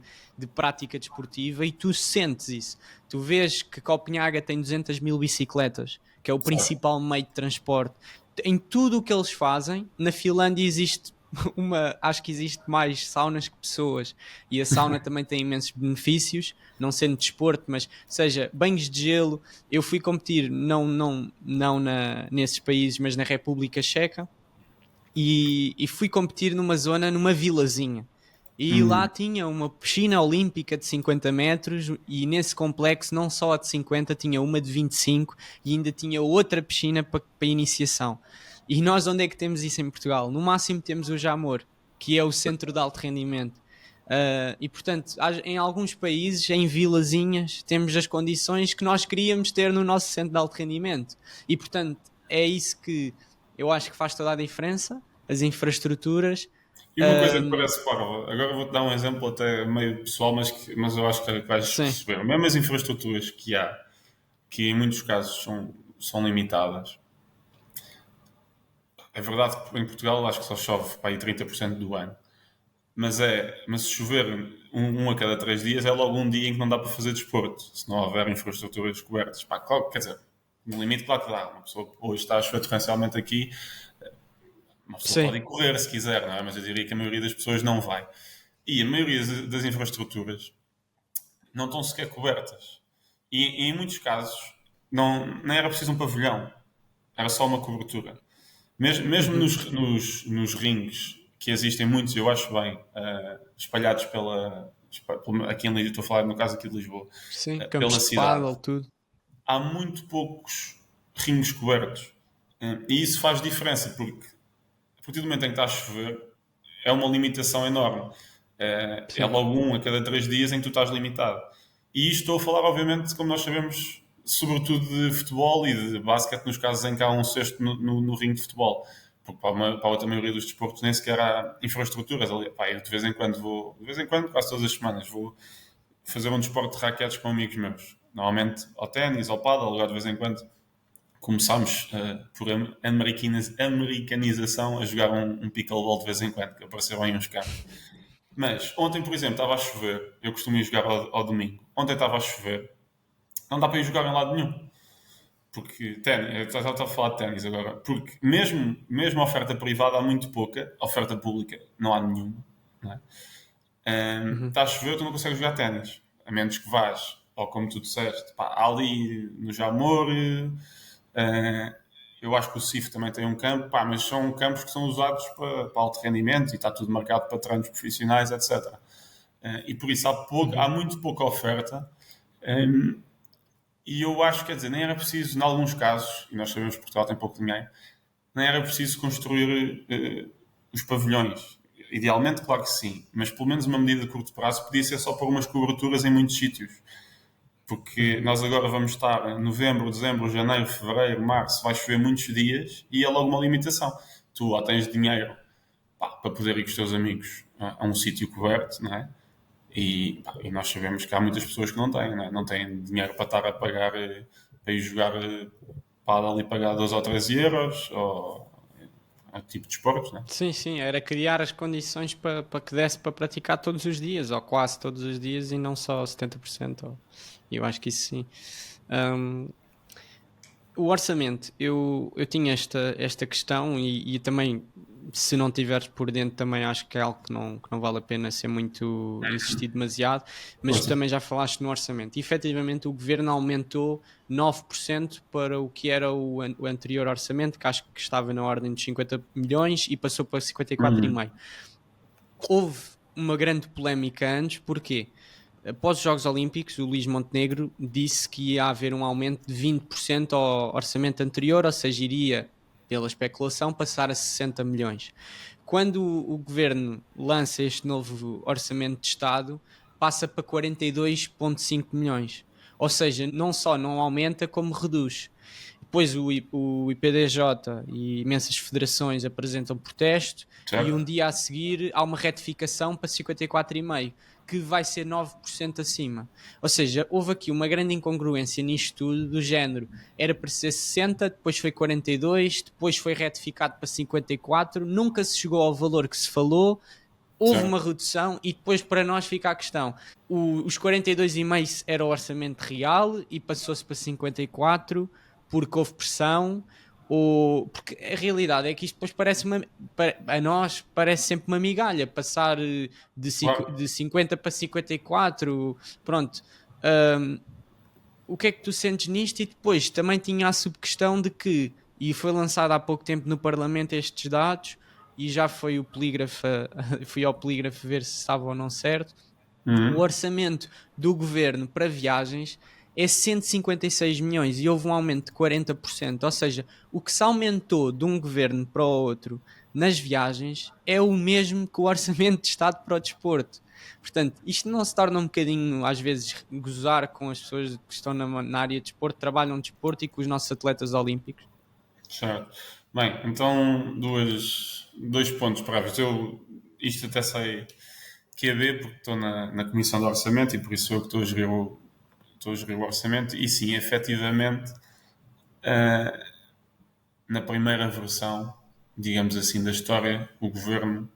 prática desportiva, e tu sentes isso. Tu vês que Copenhaga tem 200 mil bicicletas, que é o principal meio de transporte. Em tudo o que eles fazem, na Finlândia existe acho que existe mais saunas que pessoas, e a sauna também tem imensos benefícios, não sendo desporto, mas seja banhos de gelo. Eu fui competir não nesses países, mas na República Checa, e fui competir numa zona, numa vilazinha, e lá tinha uma piscina olímpica de 50 metros, e nesse complexo não só a de 50, tinha uma de 25 e ainda tinha outra piscina para iniciação. E nós onde é que temos isso em Portugal? No máximo temos o Jamor, que é o centro de alto rendimento. E portanto, em alguns países, em vilazinhas, temos as condições que nós queríamos ter no nosso centro de alto rendimento. E portanto, é isso que eu acho que faz toda a diferença, as infraestruturas. E uma coisa que parece parva, agora vou-te dar um exemplo até meio pessoal, mas eu acho que vais Sim. perceber. Mesmo as infraestruturas que há, que em muitos casos são limitadas. É verdade que em Portugal acho que só chove para aí 30% do ano. Mas se chover um a cada 3 dias, é logo um dia em que não dá para fazer desporto, se não houver infraestruturas cobertas. Pá, claro, quer dizer, no limite, claro que dá. Uma pessoa hoje está a chover torrencialmente aqui, uma pessoa pode ir correr se quiser, não é? Mas eu diria que a maioria das pessoas não vai. E a maioria das infraestruturas não estão sequer cobertas. E em muitos casos, nem era preciso um pavilhão, era só uma cobertura. Mesmo nos rings, que existem muitos, eu acho bem, espalhados aqui em Lisboa, estou a falar no caso aqui de Lisboa, Sim, pela campos de cidade, pádel, tudo. há muito poucos rings cobertos. E isso faz diferença, porque a partir do momento em que está a chover, é uma limitação enorme. É logo a cada 3 dias em que tu estás limitado. E isto estou a falar, obviamente, como nós sabemos, sobretudo de futebol e de basquete, nos casos em que há um cesto no ringue de futebol. Porque para a outra maioria dos desportos nem sequer há infraestruturas. Eu de vez em quando, quase todas as semanas, vou fazer um desporto de raquetes com amigos meus. Normalmente ao ténis, ao pádel, agora de vez em quando começámos por americanização a jogar um pickleball de vez em quando, que apareceram aí uns campos. Mas ontem, por exemplo, estava a chover. Eu costumo ir jogar ao domingo. Ontem estava a chover. Não dá para ir jogar em lado nenhum. Porque ténis, eu estava a falar de ténis agora. Porque mesmo a oferta privada há muito pouca, a oferta pública não há nenhuma. Não é? Está a chover, tu não consegues jogar ténis. A menos que vás, ou como tu disseste, há ali no Jamor. Eu acho que o CIF também tem um campo, mas são campos que são usados para alto rendimento e está tudo marcado para treinos profissionais, etc. E por isso há muito pouca oferta. E eu acho, quer dizer, nem era preciso, em alguns casos, e nós sabemos que Portugal tem pouco dinheiro, nem era preciso construir os pavilhões. Idealmente, claro que sim, mas pelo menos uma medida de curto prazo podia ser só pôr umas coberturas em muitos sítios. Porque nós agora vamos estar em novembro, dezembro, janeiro, fevereiro, março, vai chover muitos dias e é logo uma limitação. Tu lá tens dinheiro para poder ir com os teus amigos a um sítio coberto, não é? E nós sabemos que há muitas pessoas que não têm, não é? Não têm dinheiro para estar a pagar, para ir jogar pádel e pagar 2 ou 13 euros, ou tipo de esportes, não é? Sim, sim, era criar as condições para que desse para praticar todos os dias, ou quase todos os dias, e não só 70%. Eu acho que isso sim. Um, o orçamento, eu tinha esta questão e também, se não tiveres por dentro, também acho que é algo que não vale a pena ser muito insistir demasiado, mas Força. também já falaste no orçamento. E, efetivamente, o governo aumentou 9% para o que era o anterior orçamento, que acho que estava na ordem de 50 milhões e passou para 54,5. Houve uma grande polémica antes, porquê? Após os Jogos Olímpicos, o Luís Montenegro disse que ia haver um aumento de 20% ao orçamento anterior, ou seja, iria, pela especulação, passar a 60 milhões. Quando o governo lança este novo orçamento de Estado, passa para 42,5 milhões. Ou seja, não só não aumenta, como reduz. Depois o IPDJ e imensas federações apresentam protesto Certo? e um dia a seguir há uma retificação para 54,5, que vai ser 9% acima. Ou seja, houve aqui uma grande incongruência nisto tudo, do género. Era para ser 60, depois foi 42, depois foi retificado para 54, nunca se chegou ao valor que se falou, houve Certo. uma redução e depois para nós fica a questão. Os 42,5 era o orçamento real e passou-se para 54 porque houve pressão, ou porque a realidade é que isto depois a nós parece sempre uma migalha, passar Claro. de 50 para 54, pronto. O que é que tu sentes nisto? E depois também tinha a subquestão de que, e foi lançado há pouco tempo no Parlamento estes dados, e já foi fui ao polígrafo ver se estava ou não certo. O orçamento do governo para viagens é 156 milhões e houve um aumento de 40%. Ou seja, o que se aumentou de um governo para o outro nas viagens é o mesmo que o orçamento de Estado para o desporto. Portanto, isto não se torna um bocadinho, às vezes, gozar com as pessoas que estão na área de desporto, trabalham no desporto e com os nossos atletas olímpicos? Certo. Bem, então dois pontos prévios. Isto até sei que é B, porque estou na Comissão de Orçamento e por isso eu que estou a gerir o orçamento. E sim, efetivamente, na primeira versão, digamos assim, da história, o Governo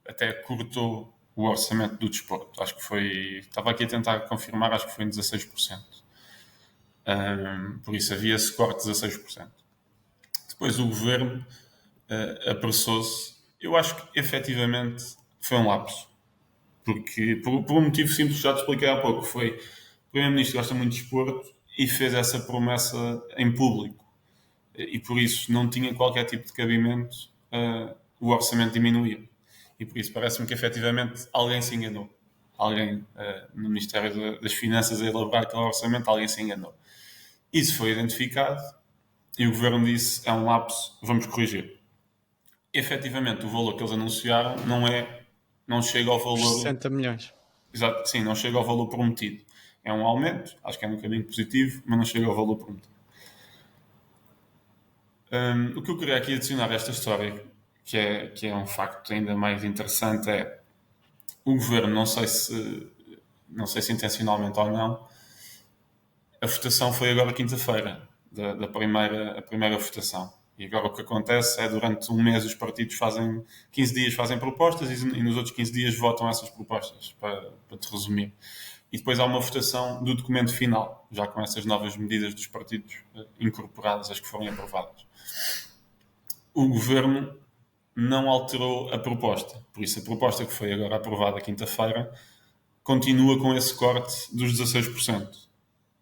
até cortou o orçamento do desporto. Acho que foi... Estava aqui a tentar confirmar, acho que foi em 16%. Por isso havia esse corte de 16%. Depois o Governo apressou-se. Eu acho que efetivamente foi um lapso. Porque, por um motivo simples que já te expliquei há pouco, foi o Primeiro-Ministro gosta muito de desporto e fez essa promessa em público. E por isso não tinha qualquer tipo de cabimento o orçamento diminuir. E por isso parece-me que efetivamente alguém se enganou. Alguém no Ministério das Finanças a elaborar aquele orçamento, alguém se enganou. Isso foi identificado e o Governo disse, é um lapso, vamos corrigir. Efetivamente, o valor que eles anunciaram não chega ao valor... 60 milhões. Exato, sim, não chega ao valor prometido. É um aumento, acho que é um caminho positivo, mas não chega ao valor prometido. O que eu queria aqui adicionar a esta história, que é um facto ainda mais interessante, é o Governo, não sei se intencionalmente ou não, a votação foi agora quinta-feira, a primeira votação. E agora o que acontece é, durante um mês, os partidos 15 dias fazem propostas e nos outros 15 dias votam essas propostas, para te resumir. E depois há uma votação do documento final, já com essas novas medidas dos partidos incorporadas, as que forem aprovadas. O Governo não alterou a proposta. Por isso, a proposta que foi agora aprovada quinta-feira continua com esse corte dos 16%.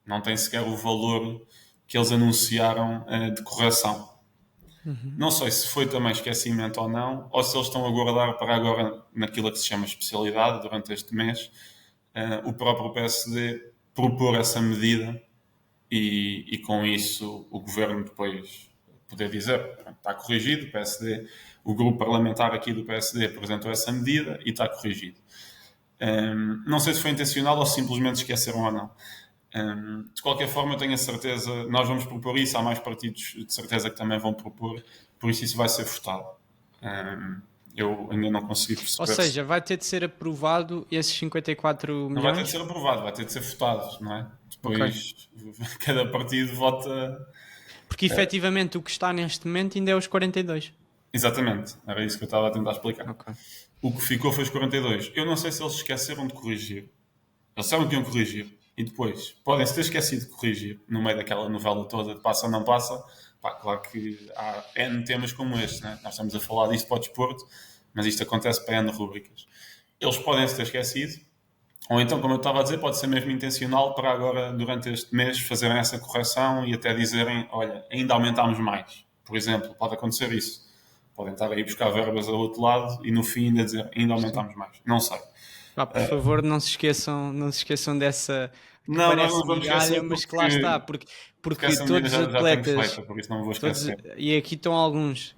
Não tem sequer o valor que eles anunciaram de correção. Não sei se foi também esquecimento ou não, ou se eles estão a guardar para agora, naquilo que se chama especialidade, durante este mês, o próprio PSD propor essa medida e com isso o Governo depois poder dizer, está corrigido, o grupo parlamentar aqui do PSD apresentou essa medida e está corrigido. Não sei se foi intencional ou simplesmente esqueceram ou não. De qualquer forma, eu tenho a certeza, nós vamos propor isso, há mais partidos de certeza que também vão propor, por isso vai ser votado. Eu ainda não consegui perceber. Ou seja, vai ter de ser aprovado esses 54 milhões? Não vai ter de ser aprovado, vai ter de ser votado, não é? Depois cada partido vota. Porque efetivamente o que está neste momento ainda é os 42. Exatamente, era isso que eu estava a tentar explicar. Okay. O que ficou foi os 42. Eu não sei se eles esqueceram de corrigir. Eles sabem que iam corrigir. E depois, podem-se ter esquecido de corrigir no meio daquela novela toda de passa ou não passa. Pá, claro que há N temas como este, né? Nós estamos a falar disto para o desporto, mas isto acontece para N rubricas. Eles podem-se ter esquecido, ou então, como eu estava a dizer, pode ser mesmo intencional para agora, durante este mês, fazerem essa correção e até dizerem, olha, ainda aumentámos mais. Por exemplo, pode acontecer isso. Podem estar aí buscar verbas ao outro lado e no fim ainda dizer, ainda aumentámos mais. Não sei. Por favor, não se esqueçam dessa... Não vamos esquecer, mas que lá está, porque todos os atletas feita, por isso não vou esquecer. e aqui estão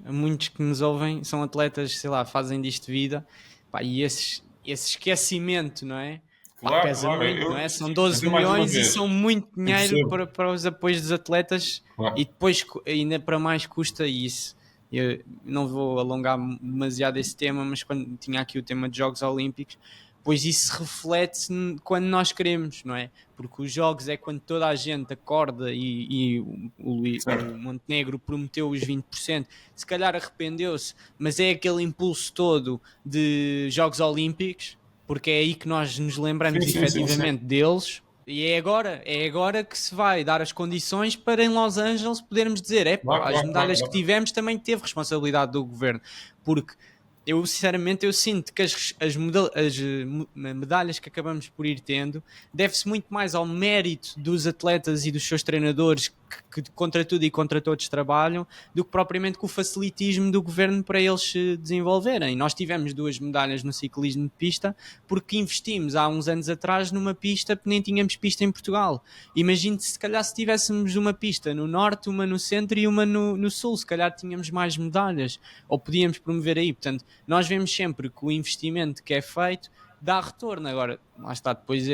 muitos que nos ouvem, são atletas, sei lá, fazem disto vida, pá, e esse esquecimento, não é? Claro, pesa muito, não é? São 12 mais milhões e são muito dinheiro para os apoios dos atletas, claro. E depois ainda para mais custa isso. Eu não vou alongar demasiado esse tema, mas quando tinha aqui o tema de Jogos Olímpicos, pois isso reflete-se quando nós queremos, não é? Porque os jogos é quando toda a gente acorda e o Montenegro prometeu os 20%, se calhar arrependeu-se, mas é aquele impulso todo de Jogos Olímpicos, porque é aí que nós nos lembramos efetivamente deles. E é agora que se vai dar as condições para em Los Angeles podermos dizer, as medalhas que tivemos também teve responsabilidade do governo, porque eu sinceramente sinto que as medalhas que acabamos por ir tendo deve-se muito mais ao mérito dos atletas e dos seus treinadores que contra tudo e contra todos trabalham, do que propriamente com o facilitismo do governo para eles se desenvolverem. Nós tivemos 2 medalhas no ciclismo de pista porque investimos há uns anos atrás numa pista que nem tínhamos pista em Portugal. Imagine-te se calhar se tivéssemos uma pista no norte, uma no centro e uma no sul, se calhar tínhamos mais medalhas, ou podíamos promover aí. Portanto, nós vemos sempre que o investimento que é feito dá retorno. Agora, lá está, depois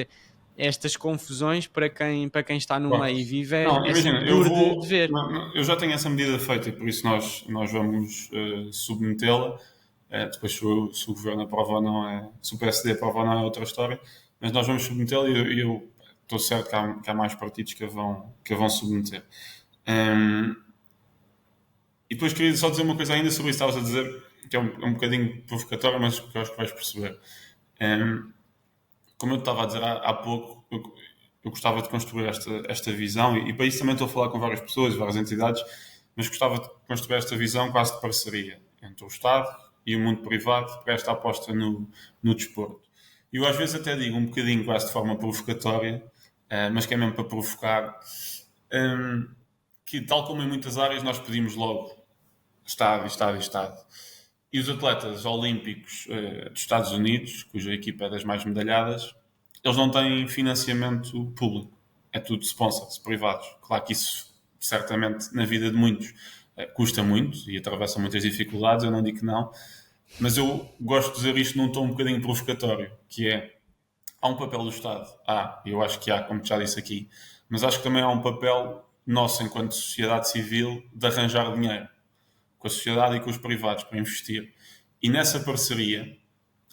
estas confusões para quem está no meio e vive imagina, duro de ver. Eu já tenho essa medida feita e por isso nós vamos submetê-la. Depois se o governo aprova ou não, se o PSD aprova ou não é outra história, mas nós vamos submetê-la e eu estou certo que há mais partidos que a vão submeter. E depois queria só dizer uma coisa ainda sobre isso que estavas a dizer, que é um bocadinho provocatório, mas que eu acho que vais perceber. Como eu estava a dizer há pouco, eu gostava de construir esta visão, e para isso também estou a falar com várias pessoas, várias entidades, mas gostava de construir esta visão quase de parceria entre o Estado e o mundo privado para esta aposta no desporto. E eu às vezes até digo um bocadinho quase de forma provocatória, mas que é mesmo para provocar, que tal como em muitas áreas nós pedimos logo Estado. E os atletas olímpicos dos Estados Unidos, cuja equipa é das mais medalhadas, eles não têm financiamento público. É tudo sponsors privados. Claro que isso, certamente, na vida de muitos, custa muito e atravessa muitas dificuldades, eu não digo que não. Mas eu gosto de dizer isto num tom um bocadinho provocatório, que é, há um papel do Estado. Eu acho que há, como já disse aqui, mas acho que também há um papel nosso, enquanto sociedade civil, de arranjar dinheiro com a sociedade e com os privados para investir. E nessa parceria,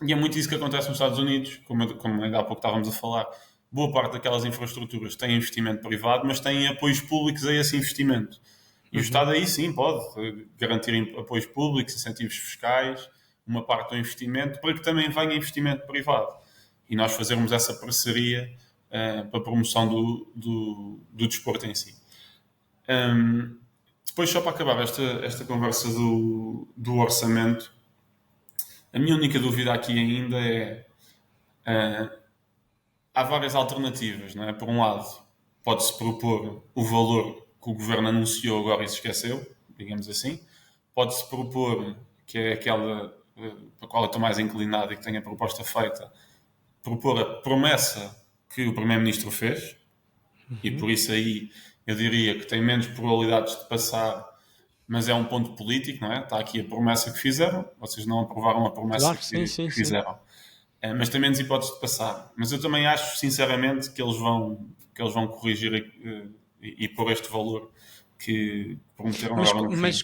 e é muito isso que acontece nos Estados Unidos, como ainda há pouco estávamos a falar, boa parte daquelas infraestruturas tem investimento privado, mas têm apoios públicos a esse investimento. E o Estado aí sim pode garantir apoios públicos, incentivos fiscais, uma parte do investimento, para que também venha investimento privado. E nós fazermos essa parceria para a promoção do desporto em si. Depois, só para acabar esta conversa do orçamento, a minha única dúvida aqui ainda é... há várias alternativas, não é? Por um lado, pode-se propor o valor que o Governo anunciou agora e se esqueceu, digamos assim. Pode-se propor, que é aquela para a qual eu estou mais inclinado e que tenho a proposta feita, propor a promessa que o Primeiro-Ministro fez, e por isso aí eu diria que tem menos probabilidades de passar mas é um ponto político, não é? Está aqui a promessa que fizeram, vocês não aprovaram a promessa Claro, sim, sim, que sim. fizeram. Mas tem menos hipóteses de passar. Mas eu também acho, sinceramente, que eles vão corrigir e pôr este valor que prometeram agora no fim.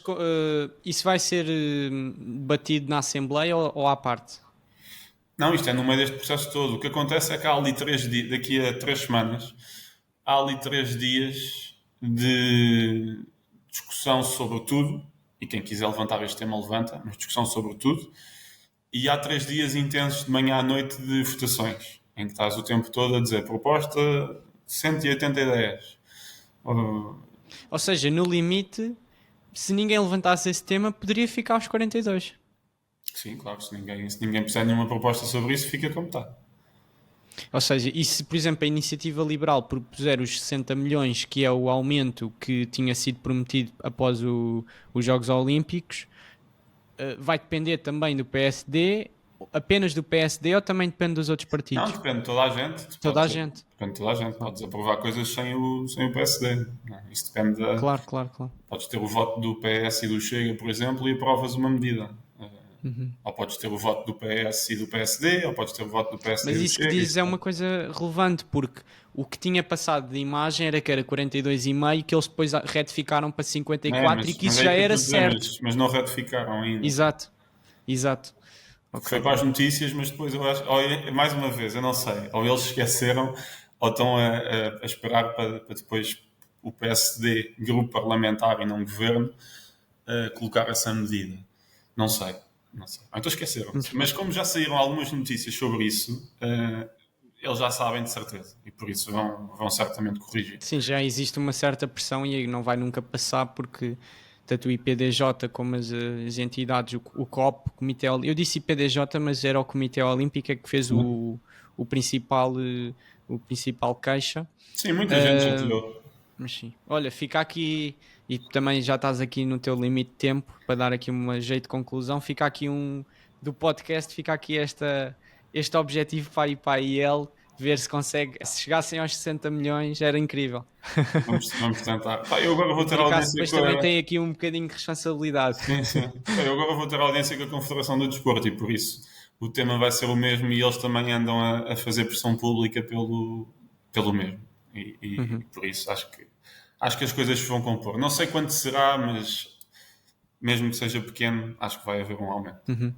Isso vai ser batido na Assembleia ou à parte? Não, isto é no meio deste processo todo. O que acontece é que há ali 3 dias, daqui a 3 semanas, há ali 3 dias de discussão sobre tudo, e quem quiser levantar este tema levanta, mas discussão sobre tudo, e há 3 dias intensos de manhã à noite de votações, em que estás o tempo todo a dizer proposta 180 ideias. Ou seja, no limite, se ninguém levantasse esse tema, poderia ficar aos 42. Sim, claro, se ninguém fizer nenhuma proposta sobre isso, fica como está. Ou seja, e se, por exemplo, a Iniciativa Liberal propuser os 60 milhões, que é o aumento que tinha sido prometido após os Jogos Olímpicos, vai depender também do PSD, apenas do PSD ou também depende dos outros partidos? Não, depende de toda a gente. Toda a gente. Depende de toda a gente. Podes aprovar coisas sem o PSD. Não é? Isso depende da... Claro, claro, claro. Podes ter o voto do PS e do Chega, por exemplo, e aprovas uma medida. Ou podes ter o voto do PS e do PSD, ou podes ter o voto do PSD Mas e do isso que Chega. dizes é uma coisa relevante, porque o que tinha passado de imagem era que era 42,5, que eles depois retificaram para 54 e que isso é já que eu era estou a dizer, certo. mas não ratificaram ainda. Exato, exato. Foi para as notícias, mas depois eu acho, mais uma vez, eu não sei, ou eles esqueceram, ou estão a esperar para depois o PSD, grupo parlamentar e não governo, colocar essa medida. Não sei. Ou então esqueceram. Mas como já saíram algumas notícias sobre isso, eles já sabem de certeza e por isso vão certamente corrigir. Sim, já existe uma certa pressão e não vai nunca passar porque tanto o IPDJ como as entidades, o COP, o Comitê Olímpico, eu disse IPDJ, mas era o Comitê Olímpico que fez o principal queixa. Sim, muita gente já tirou. Mas sim, olha, fica aqui, e também já estás aqui no teu limite de tempo para dar aqui um jeito de conclusão, fica aqui do podcast, fica aqui este objetivo para ir para a IEL, ver se consegue, se chegassem aos 60 milhões era incrível. Vamos tentar. Eu agora vou ter Por acaso, audiência depois com também tem aqui um bocadinho de responsabilidade. Sim. Eu agora vou ter audiência com a Confederação do Desporto e por isso o tema vai ser o mesmo e eles também andam a fazer pressão pública pelo mesmo. E por isso acho que as coisas vão compor. Não sei quanto será, mas mesmo que seja pequeno, acho que vai haver um aumento.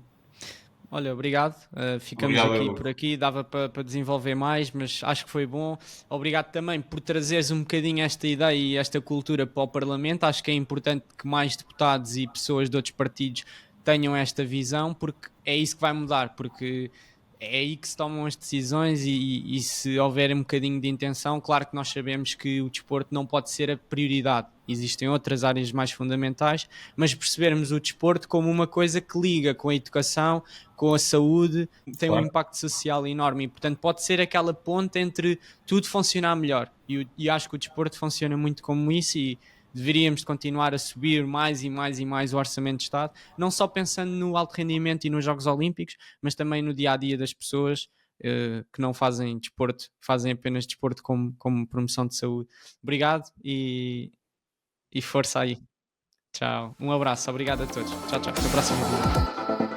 Olha, obrigado. Ficamos Obrigado, aqui por aqui. Dava para desenvolver mais, mas acho que foi bom. Obrigado também por trazeres um bocadinho esta ideia e esta cultura para o Parlamento. Acho que é importante que mais deputados e pessoas de outros partidos tenham esta visão, porque é isso que vai mudar, porque é aí que se tomam as decisões e se houver um bocadinho de intenção, claro que nós sabemos que o desporto não pode ser a prioridade. Existem outras áreas mais fundamentais, mas percebermos o desporto como uma coisa que liga com a educação, com a saúde, tem um impacto social enorme e, portanto, pode ser aquela ponte entre tudo funcionar melhor. E acho que o desporto funciona muito como isso e deveríamos continuar a subir mais e mais e mais o orçamento de Estado, não só pensando no alto rendimento e nos Jogos Olímpicos, mas também no dia-a-dia das pessoas que não fazem desporto, fazem apenas desporto como promoção de saúde. Obrigado e força aí. Tchau. Um abraço. Obrigado a todos. Tchau, tchau. Até a próxima.